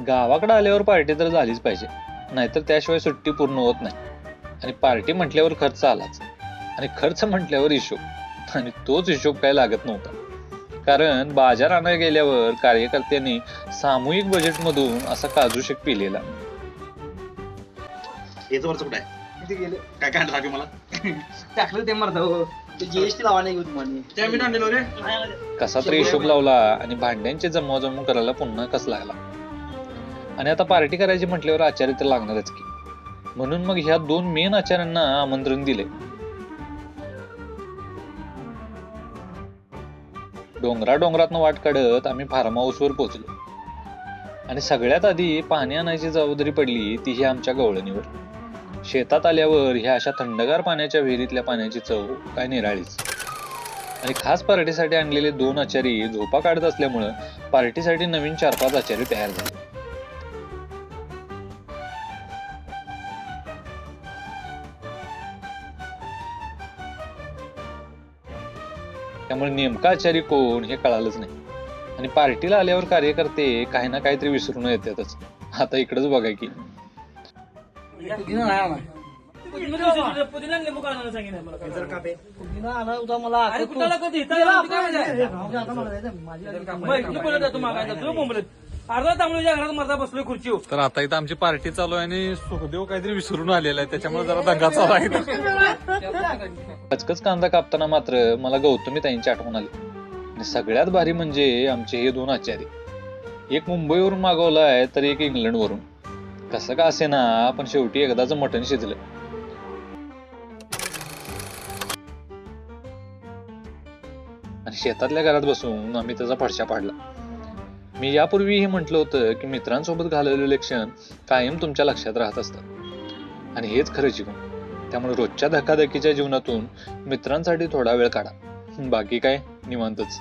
गावाकडे आल्यावर पार्टी तर झालीच पाहिजे, नाहीतर त्याशिवाय सुट्टी पूर्ण होत नाही. आणि पार्टी म्हटल्यावर खर्च आलाच, आणि खर्च म्हटल्यावर हिशोब, आणि तोच हिशोब काय लागत नव्हता. कारण बाजार आणायला गेल्यावर कार्यकर्त्यांनी सामूहिक बजेट मधून असा काजू शेक पिलेला. याचं वरचं कुठं आहे? किती गेले काय काय लागेल मला? टाकलं ते मरता जीएसटी लावा नाही म्हणे त्या मी आणलेलो रे. कसा तरी हिशोब लावला आणि भांड्यांची जमवाजमव करायला पुन्हा कस लागला. आणि आता पार्टी करायची म्हटल्यावर आचार्य तर लागणारच की. म्हणून मग ह्या 2 मेन आचार्यांना आमंत्रण दिले. डोंगरातनं वाट काढत आम्ही फार्म हाऊस वर पोहोचलो. आणि सगळ्यात आधी पाणी आणायची जबाबदारी पडली तीही आमच्या गवळणीवर. शेतात आल्यावर ह्या अशा थंडगार पाण्याच्या विहिरीतल्या पाण्याची चव काय निराळीच. आणि खास पार्टीसाठी आणलेले 2 आचारी झोपा काढत असल्यामुळं पार्टीसाठी नवीन 4-5 आचारी तयार झाले. त्यामुळे नेमका आचारी कोण हे कळालंच नाही. आणि पार्टीला आल्यावर कार्यकर्ते काही ना काहीतरी विसरून येतातच. आता इकडेच बघा की तर आता इथं आमची पार्टी चालू आहे आणि सुखदेव काहीतरी विसरून आलेला आहे, त्याच्यामुळे जरा दंगा चालू आहे. कचकच कांदा कापताना मात्र मला गौतमी ताईंची आठवण आली. आणि सगळ्यात भारी म्हणजे आमचे हे 2 आचारी, एक मुंबईवरून मागवलाय तर एक इंग्लंड वरून. कसं का असे ना, पण शेवटी एकदाच मटण शिजलं. आणि शेतातल्या घरात बसून आम्ही त्याचा फडशा पाडला. मी यापूर्वीही म्हटलं होतं की मित्रांसोबत घालवलेले क्षण कायम तुमच्या लक्षात राहत असतात. आणि हेच खरं जीवन. त्यामुळे रोजच्या धकाधकीच्या जीवनातून मित्रांसाठी थोडा वेळ काढा. बाकी काय निवांतच.